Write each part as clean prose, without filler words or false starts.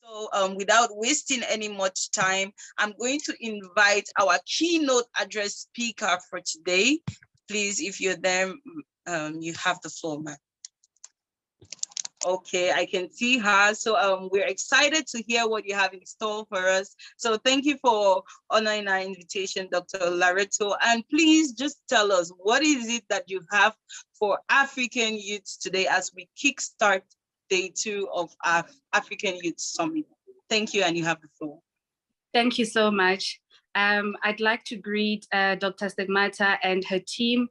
So without wasting any much time, I'm going to invite our keynote address speaker for today. Please, if you're there, you have the floor, ma'am. Okay, I can see her. So we're excited to hear what you have in store for us. So thank you for honoring our invitation, Dr. Lerato. And please just tell us, what is it that you have for African youths today as we kickstart day 2 of our African Youth Summit? Thank you, and you have the floor. Thank you so much. I'd like to greet Dr. Stigmata and her team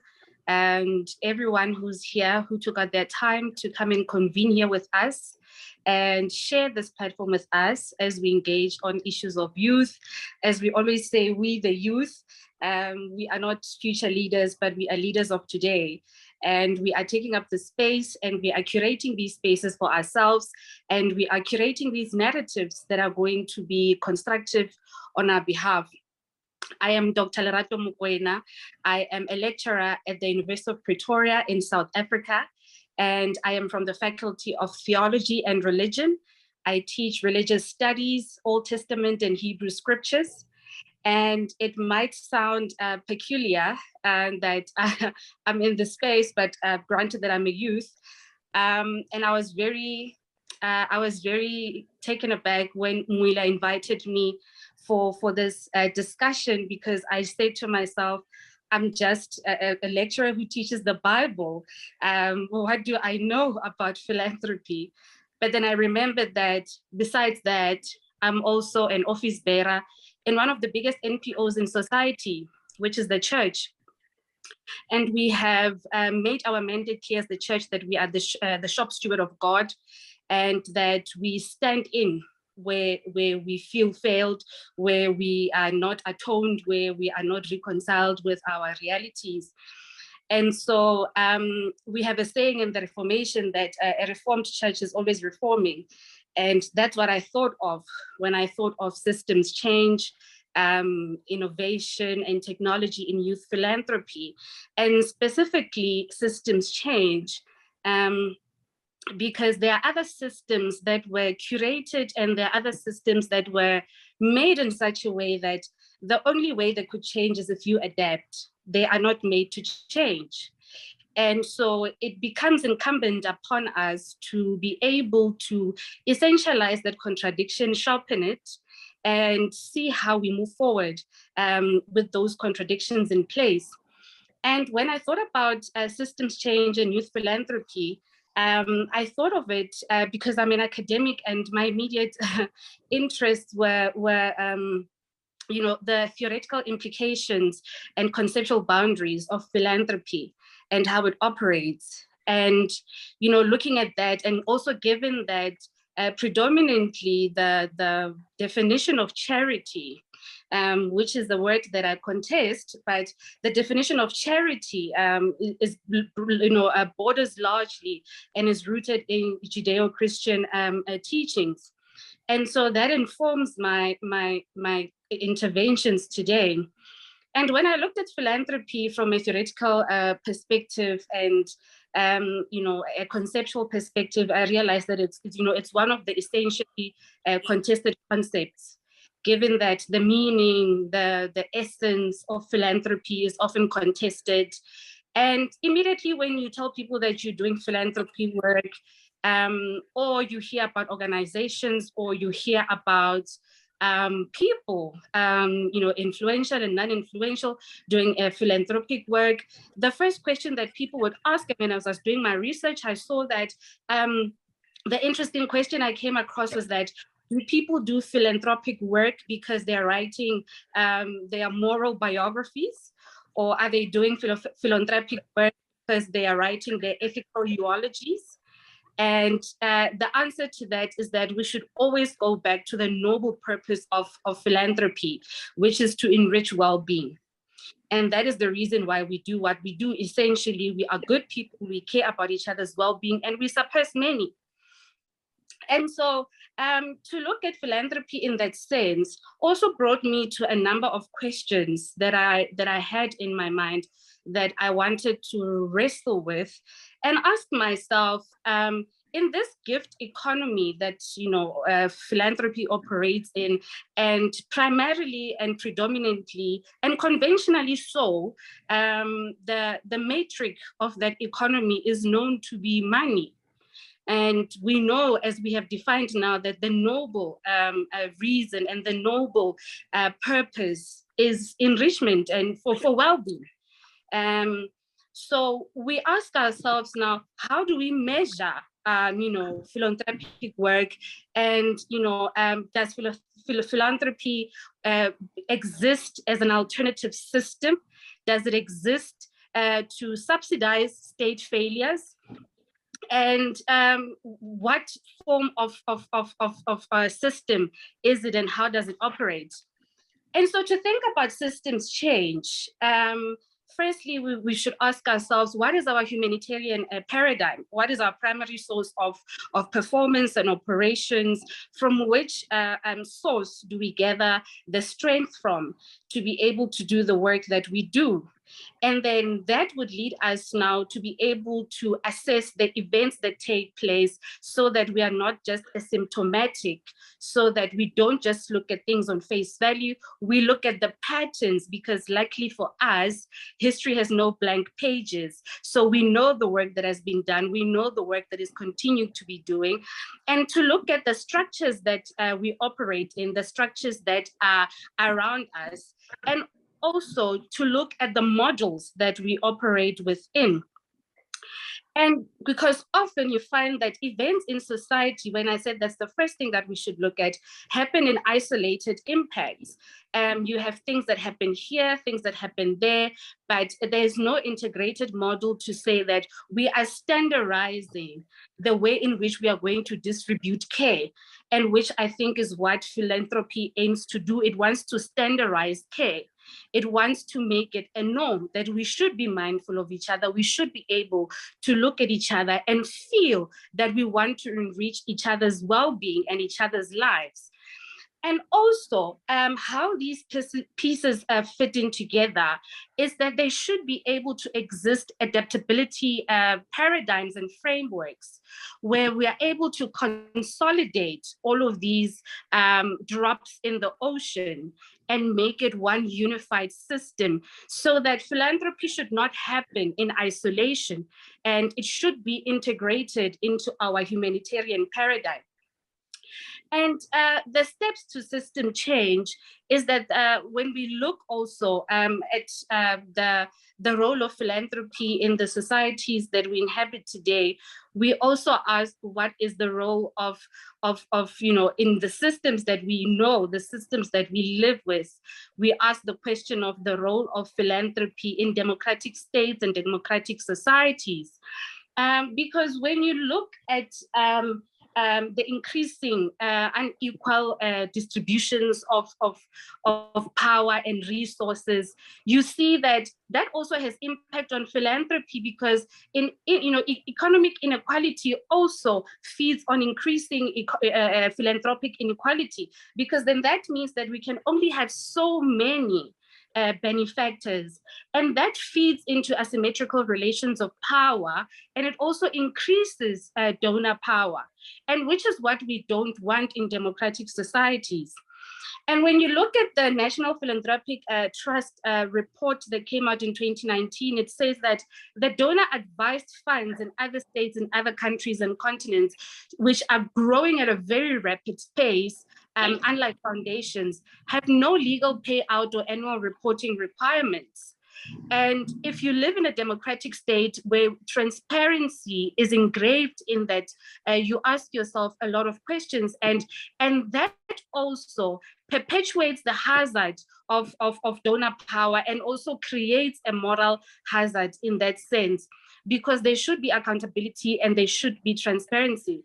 and everyone who's here, who took out their time to come and convene here with us and share this platform with us as we engage on issues of youth. As we always say, we the youth, we are not future leaders, but we are leaders of today. And we are taking up the space and we are curating these spaces for ourselves. And we are curating these narratives that are going to be constructive on our behalf. I am Dr. Lerato Mokoena. I am a lecturer at the University of Pretoria in South Africa. And I am from the Faculty of Theology and Religion. I teach religious studies, Old Testament and Hebrew scriptures. And it might sound peculiar that I'm in the space, but granted that I'm a youth. And I was very taken aback when Mwila invited me for this discussion, because I said to myself, I'm just a lecturer who teaches the Bible. What do I know about philanthropy? But then I remembered that besides that, I'm also an office bearer in one of the biggest NPOs in society, which is the church. And we have made our mandate clear as the church that we are the shop steward of God, and that we stand in where we feel failed, where we are not atoned, where we are not reconciled with our realities. And so we have a saying in the Reformation that a reformed church is always reforming. And that's what I thought of when I thought of systems change, innovation and technology in youth philanthropy, and specifically systems change, because there are other systems that were curated and there are other systems that were made in such a way that the only way they could change is if you adapt. They are not made to change. And so it becomes incumbent upon us to be able to essentialize that contradiction, sharpen it, and see how we move forward with those contradictions in place. And when I thought about systems change and youth philanthropy, I thought of it because I'm an academic and my immediate interests were the theoretical implications and conceptual boundaries of philanthropy and how it operates. And, looking at that, and also given that predominantly the definition of charity, which is the word that I contest, but the definition of charity is, borders largely and is rooted in Judeo-Christian teachings. And so that informs my interventions today. And when I looked at philanthropy from a theoretical perspective and a conceptual perspective, I realized that it's one of the essentially contested concepts, given that the meaning, the essence of philanthropy is often contested. And immediately when you tell people that you're doing philanthropy work, or you hear about organizations, or you hear about people, influential and non-influential, doing philanthropic work, the first question that people would ask, when I was doing my research, I saw that the interesting question I came across was that, do people do philanthropic work because they're writing their moral biographies, or are they doing philanthropic work because they are writing their ethical eulogies? And the answer to that is that we should always go back to the noble purpose of philanthropy, which is to enrich well-being. And that is the reason why we do what we do. Essentially, we are good people, we care about each other's well-being, and we suppress many. And so to look at philanthropy in that sense also brought me to a number of questions that I had in my mind that I wanted to wrestle with and ask myself, in this gift economy that, philanthropy operates in, and primarily and predominantly and conventionally so, the metric of that economy is known to be money. And we know, as we have defined now, that the noble reason and the noble purpose is enrichment and for well-being. So we ask ourselves now, how do we measure, philanthropic work? And, does philanthropy exist as an alternative system? Does it exist to subsidize state failures? And what form of system is it, and how does it operate? And so to think about systems change, firstly, we should ask ourselves, what is our humanitarian paradigm? What is our primary source of performance and operations? From which source do we gather the strength from to be able to do the work that we do? And then that would lead us now to be able to assess the events that take place so that we are not just asymptomatic, so that we don't just look at things on face value. We look at the patterns, because luckily for us, history has no blank pages. So we know the work that has been done. We know the work that is continued to be doing. And to look at the structures that we operate in, the structures that are around us, and also to look at the models that we operate within. And because often you find that events in society, when I said that's the first thing that we should look at, happen in isolated impacts. You have things that happen here, things that happen there, but there's no integrated model to say that we are standardizing the way in which we are going to distribute care, and which I think is what philanthropy aims to do. It wants to standardize care. It wants to make it a norm that we should be mindful of each other. We should be able to look at each other and feel that we want to enrich each other's well-being and each other's lives. And also, how these pieces fit in together is that they should be able to exist adaptability paradigms and frameworks where we are able to consolidate all of these drops in the ocean and make it one unified system, so that philanthropy should not happen in isolation, and it should be integrated into our humanitarian paradigm. And the steps to system change is that when we look also at the role of philanthropy in the societies that we inhabit today, we also ask what is the role of in the systems that we know, the systems that we live with. We ask the question of the role of philanthropy in democratic states and democratic societies. Because when you look at the increasing unequal distributions of power and resources, you see that also has impact on philanthropy, because economic inequality also feeds on increasing philanthropic inequality, because then that means that we can only have so many benefactors, and that feeds into asymmetrical relations of power, and it also increases donor power, and which is what we don't want in democratic societies. And when you look at the National Philanthropic Trust report that came out in 2019, it says that the donor advised funds in other states and other countries and continents, which are growing at a very rapid pace, unlike foundations, have no legal payout or annual reporting requirements. And if you live in a democratic state where transparency is engraved in that, you ask yourself a lot of questions, and that also perpetuates the hazard of donor power, and also creates a moral hazard in that sense, because there should be accountability and there should be transparency.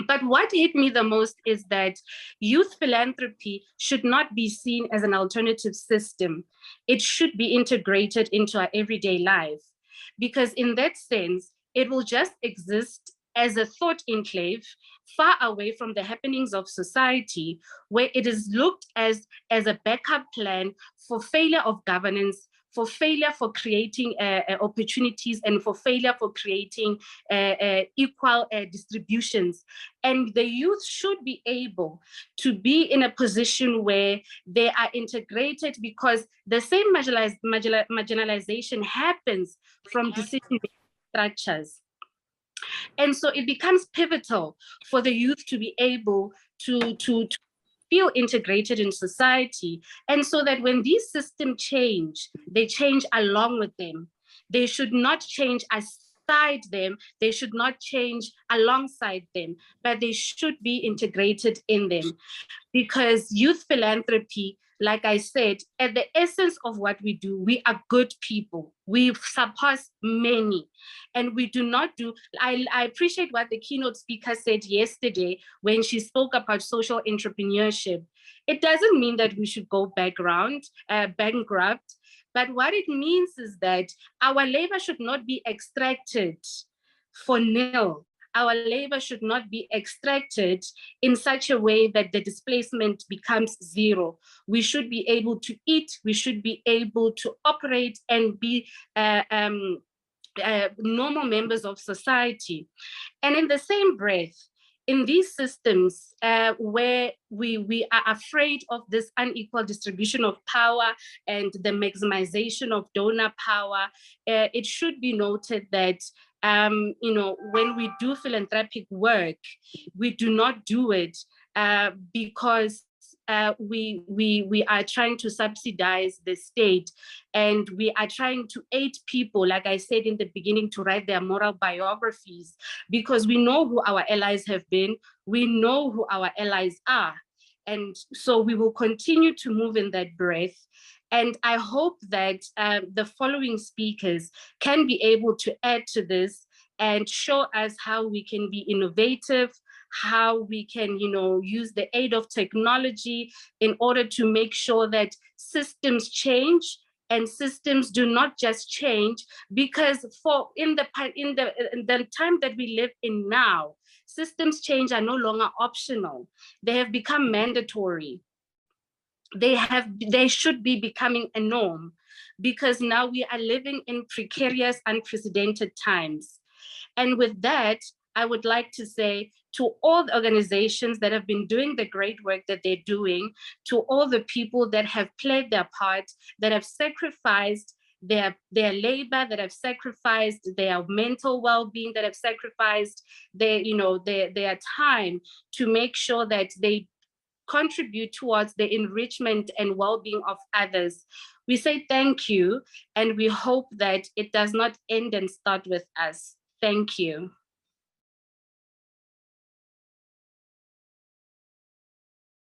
But what hit me the most is that youth philanthropy should not be seen as an alternative system. It should be integrated into our everyday life, because in that sense, it will just exist as a thought enclave far away from the happenings of society, where it is looked as a backup plan for failure of governance, for failure for creating opportunities, and for failure for creating equal distributions. And the youth should be able to be in a position where they are integrated, because the same marginalization happens from decision structures. And so it becomes pivotal for the youth to be able to feel integrated in society. And so that when these systems change, they change along with them. They should not change aside them. They should not change alongside them, but they should be integrated in them. Because youth philanthropy, like I said, at the essence of what we do, we are good people. We surpass many. And we do not do, I appreciate what the keynote speaker said yesterday when she spoke about social entrepreneurship. It doesn't mean that we should go bankrupt, but what it means is that our labor should not be extracted for nil. Our labor should not be extracted in such a way that the displacement becomes zero. We should be able to eat, we should be able to operate and be normal members of society. And in the same breath, in these systems where we are afraid of this unequal distribution of power and the maximization of donor power, it should be noted that when we do philanthropic work, we do not do it because we are trying to subsidize the state, and we are trying to aid people, like I said in the beginning, to write their moral biographies, because we know who our allies have been, we know who our allies are. And so we will continue to move in that breath. And I hope that the following speakers can be able to add to this and show us how we can be innovative, how we can, use the aid of technology in order to make sure that systems change, and systems do not just change, because in the time that we live in now, systems change are no longer optional. They have become mandatory. They should be becoming a norm, because now we are living in precarious, unprecedented times. And with that, I would like to say to all the organizations that have been doing the great work that they're doing, to all the people that have played their part, that have sacrificed their labor, that have sacrificed their mental well-being, that have sacrificed their time to make sure that they contribute towards the enrichment and well-being of others. We say thank you, and we hope that it does not end and start with us. Thank you.